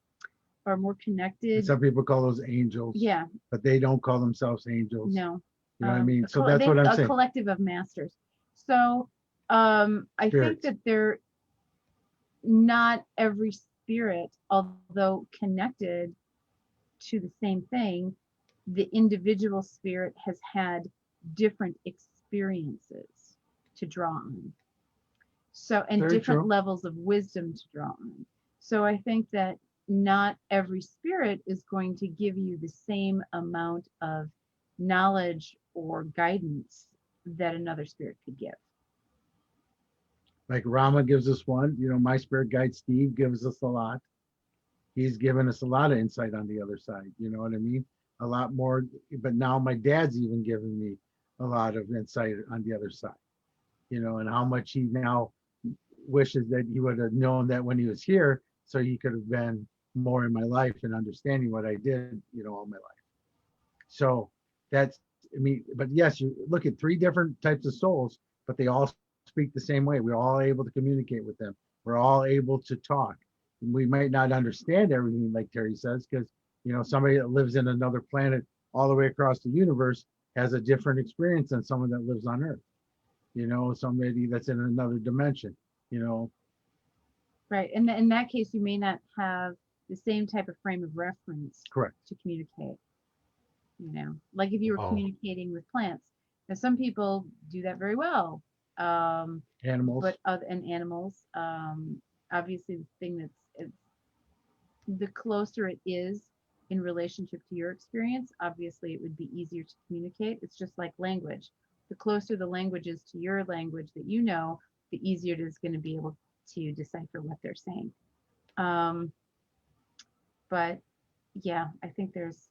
or more And connected. some people call those angels. Yeah, But they don't call themselves angels. no. You know what I mean? a So coll- that's they- what I'm a saying. collective of masters. So I think Spirits. that they're not every spirit, although connected to the same thing, the individual spirit has had different experiences to draw on. So, and Very different true. levels of wisdom to draw on. So I think that not every spirit is going to give you the same amount of knowledge or guidance that another spirit could give. Like Rama gives us one, my spirit guide Steve gives us a lot. He's given us a lot of insight on the other side. You know what I mean? A lot more. But now my dad's even given me a lot of insight on the other side, and how much he now wishes that he would have known that when he was here, so he could have been more in my life and understanding what I did, all my life. So that's, but yes, you look at three different types of souls, but they all speak the same way. We're all able to communicate with them. We're all able to talk. We might not understand everything, like Terri says, because somebody that lives in another planet all the way across the universe has a different experience than someone that lives on Earth. Somebody that's in another dimension. Right. And in that case, you may not have the same type of frame of reference Correct. to communicate. Like if you were communicating with plants. Now, some people do that very well. Animals. But and animals, obviously, the thing the closer it is in relationship to your experience, obviously it would be easier to communicate. It's just like language. The closer the language is to your language that the easier it is going to be able to decipher what they're saying. But yeah, I think there's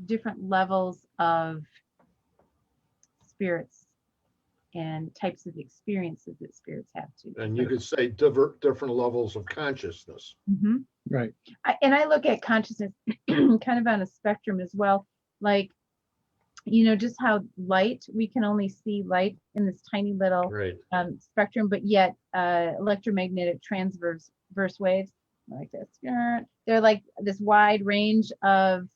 different levels of spirits and types of experiences that spirits have too. And you could say different levels of consciousness. Mm-hmm. Right. I look at consciousness kind of on a spectrum as well. Like, just how we can only see light in this tiny little spectrum, but yet electromagnetic transverse waves like this, they're like this wide range of.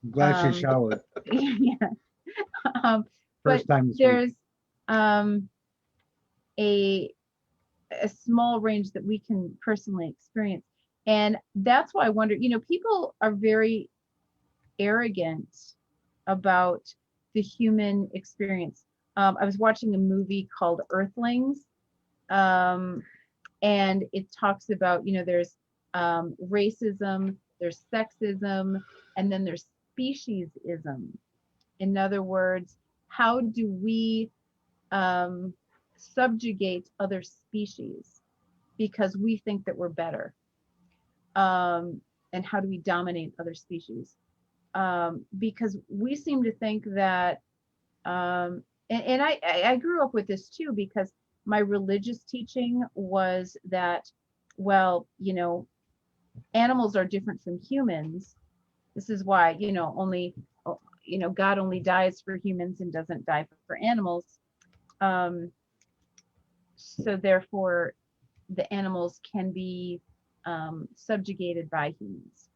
I'm glad she showered. Yeah. First time this there's a small range that we can personally experience, and that's why I wonder. People are very arrogant about the human experience. I was watching a movie called Earthlings, and it talks about there's racism, there's sexism, and then there's speciesism. In other words, how do we subjugate other species because we think that we're better? And how do we dominate other species? Because we seem to think that, and I grew up with this too, because my religious teaching was that, well, animals are different from humans. This is why, only, God only dies for humans and doesn't die for animals. So therefore, the animals can be subjugated by humans.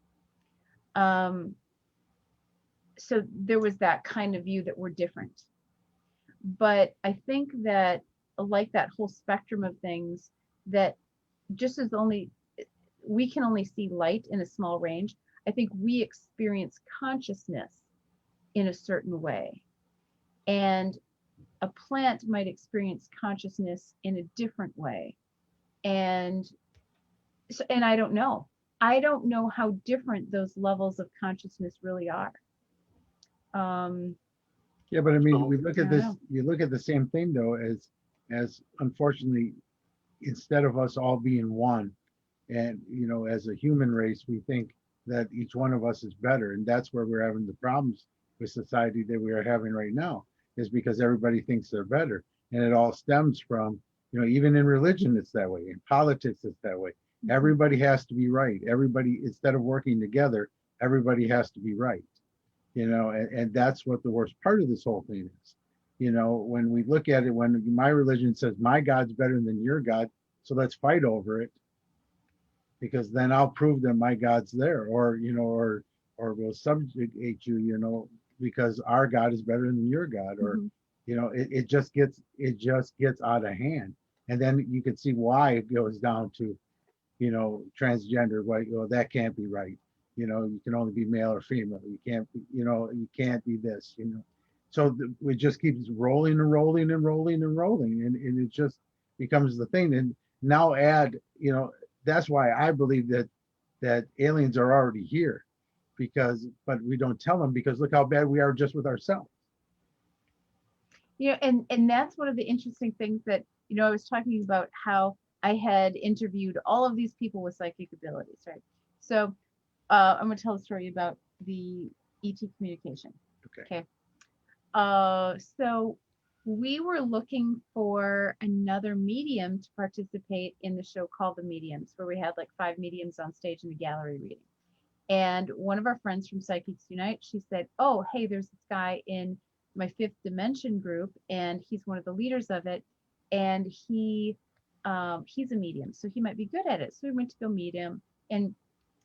So there was that kind of view that we're different. But I think that, like that whole spectrum of things, that just as we can only see light in a small range, I think we experience consciousness in a certain way. And a plant might experience consciousness in a different way. And I don't know. I don't know how different those levels of consciousness really are. Yeah, but we look at this. know. You look at the same thing though, as unfortunately, instead of us all being one, and as a human race, we think that each one of us is better, and that's where we're having the problems with society that we are having right now, is because everybody thinks they're better, and it all stems from even in religion it's that way, in politics it's that way. Mhm. Everybody has to be right. Everybody, instead of working together, everybody has to be right. And that's what the worst part of this whole thing is. When we look at it, when my religion says my God's better than your God, so let's fight over it, because then I'll prove that my God's there, or we'll subjugate you, because our God is better than your God, or it just gets out of hand. And then you can see why it goes down to transgender, that can't be right. You can only be male or female. You can't be, you can't be this, So it just keeps rolling and rolling and rolling and rolling, and it just becomes the thing. And now that's why I believe that aliens are already here, but we don't tell them, because look how bad we are just with ourselves. And that's one of the interesting things that, I was talking about how I had interviewed all of these people with psychic abilities, right? So I'm going to tell a story about the ET communication. Okay. So we were looking for another medium to participate in the show called The Mediums, where we had like 5 mediums on stage in the gallery reading. And one of our friends from Psychics Unite, she said, oh, hey, there's this guy in my 5th dimension group, and he's one of the leaders of it. And he's a medium, so he might be good at it. So we went to go meet him. And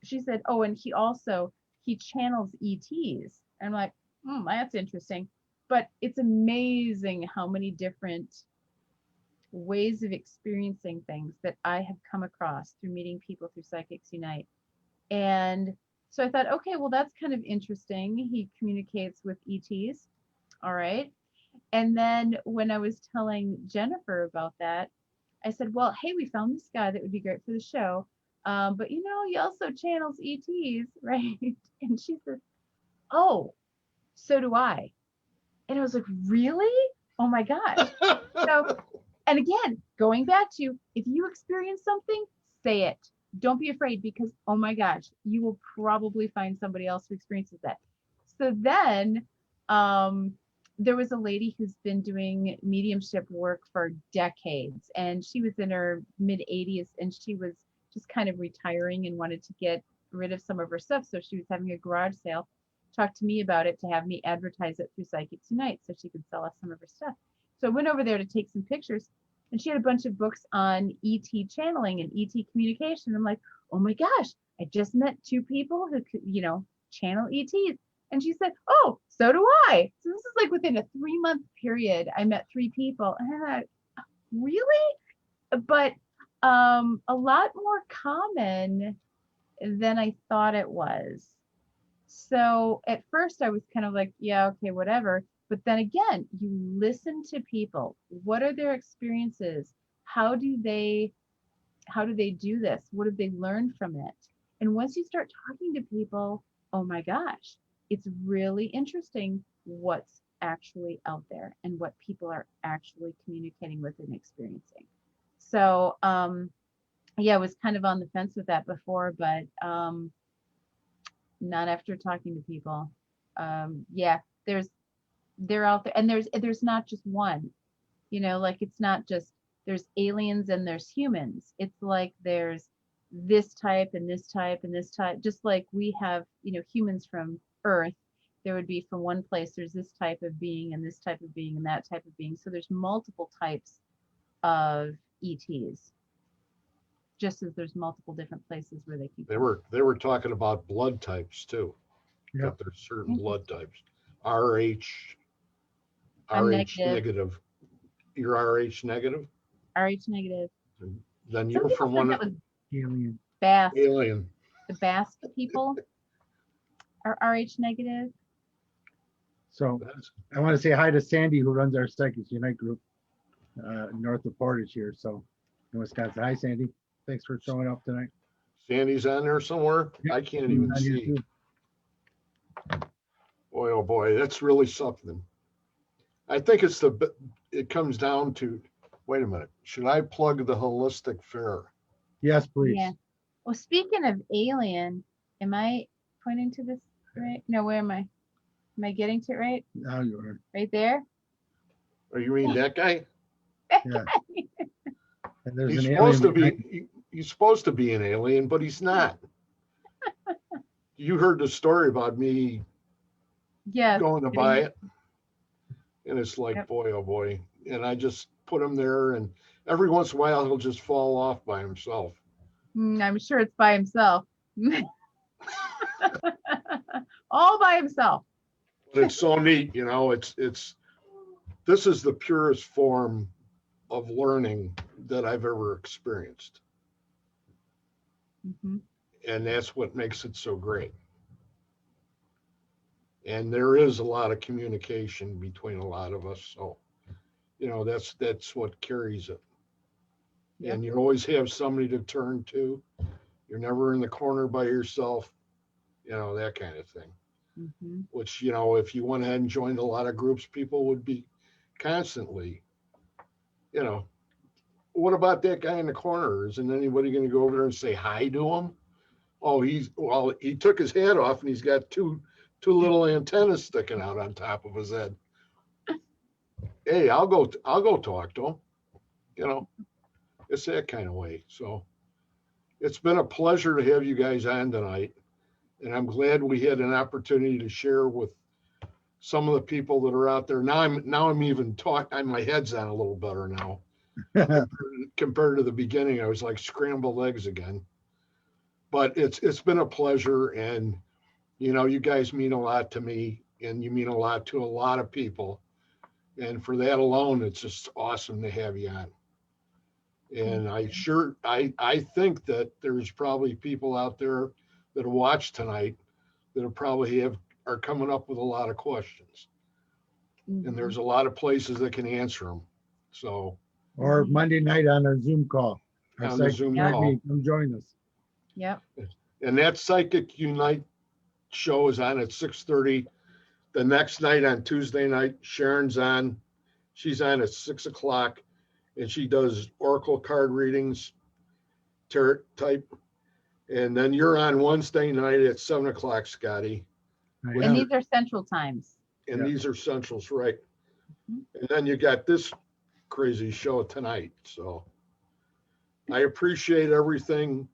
she said, oh, and he channels ETs. And I'm like, that's interesting. But it's amazing how many different ways of experiencing things that I have come across through meeting people through Psychics Unite. And so I thought, okay, well, that's kind of interesting. He communicates with ETs. All right. And then when I was telling Jennifer about that, I said, well, hey, we found this guy that would be great for the show. But he also channels ETs, right? And she said, oh, so do I. And I was like, really? Oh my gosh. So, and again, going back to, if you experience something, say it. Don't be afraid, because, oh my gosh, you will probably find somebody else who experiences that. So then there was a lady who's been doing mediumship work for decades, and she was in her mid 80s, and she was just kind of retiring and wanted to get rid of some of her stuff. So she was having a garage sale, talked to me about it to have me advertise it through Psychics Unite so she could sell us some of her stuff. So I went over there to take some pictures, and she had a bunch of books on ET channeling and ET communication. I'm like, oh my gosh, I just met 2 people who could, channel ETs. And she said, oh, so do I. So this is like within a 3-month period, I met 3 people. And I thought, really? But a lot more common than I thought it was. So at first I was kind of like, yeah, okay, whatever. But then again, you listen to people. What are their experiences? How do they do this? What have they learned from it? And once you start talking to people, oh my gosh, it's really interesting what's actually out there and what people are actually communicating with and experiencing. So yeah, I was kind of on the fence with that before, but not after talking to people. Yeah, they're out there, and there's not just one, like it's not just there's aliens and there's humans. It's like there's this type and this type and this type, just like we have, humans from Earth. There would be from one place, there's this type of being and this type of being and that type of being. So there's multiple types of ETs, just as there's multiple different places where they can. They were talking about blood types too. Yeah. That there's certain blood types. RH I'm negative. You're RH negative? RH negative. Then you're from one of Alien. Basque. alien. The Basque people are RH negative. So I want to say hi to Sandy, who runs our Psychics Unite group north of Portage here, so in Wisconsin. Hi, Sandy. Thanks for showing up tonight. Sandy's on there somewhere? Yep. I can't even On here see. too. Boy, oh boy, that's really something. I think it comes down to, wait a minute, should I plug the holistic fair? Yes, please. Yeah. Well, speaking of alien, am I pointing to this right? No, where am I? Am I getting to it right? Now you are. Right there? Or you mean that guy? Yeah. And there's He's an supposed to alien. he's supposed to be an alien, but he's not. You heard the story about me Yes. going to buy it. And it's like, Yep. boy, oh boy. And I just put him there, and every once in a while he'll just fall off by himself. I'm sure it's by himself. All by himself. But it's so neat, this is the purest form of learning that I've ever experienced. Mhm. And that's what makes it so great. And there is a lot of communication between a lot of us. So, that's what carries it. Yep. And you always have somebody to turn to. You're never in the corner by yourself, that kind of thing. Mhm. Which, if you went ahead and joined a lot of groups, people would be constantly, what about that guy in the corner? Isn't anybody going to go over there and say hi to him? Oh, he took his hat off and he's got two little antennas sticking out on top of his head. Hey, I'll go talk to him. It's that kind of way. So it's been a pleasure to have you guys on tonight. And I'm glad we had an opportunity to share with some of the people that are out there. Now I'm even talking, my head's on a little better now. Compared to the beginning, I was like scrambled eggs again. But it's been a pleasure, and you guys mean a lot to me, and you mean a lot to a lot of people. And for that alone, it's just awesome to have you on. And I think that there's probably people out there that watch tonight that are coming up with a lot of questions. And Mhm. there's a lot of places that can answer them. So Or Monday night on our Zoom call. Our on the psychic Zoom Yeah. call. meeting, come join us. Yep. And that Psychic Unite show is on at 6:30. The next night on Tuesday night, Sharon's on. She's on at 6 o'clock, and she does oracle card readings, tarot type. And then you're on Wednesday night at 7 o'clock, Scotty. I And am. these are central times. And Yeah. these are centrals, right? Mhm. And then you got this crazy show tonight. So I appreciate everything.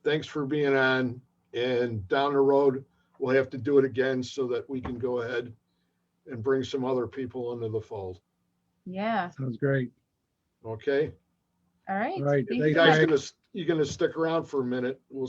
Thanks for being on. And down the road, we'll have to do it again so that we can go ahead and bring some other people into the fold. Yeah. Sounds great. Okay? All right. All right. Thank You you Thanks, guys so much. Greg. you're gonna stick around for a minute. We'll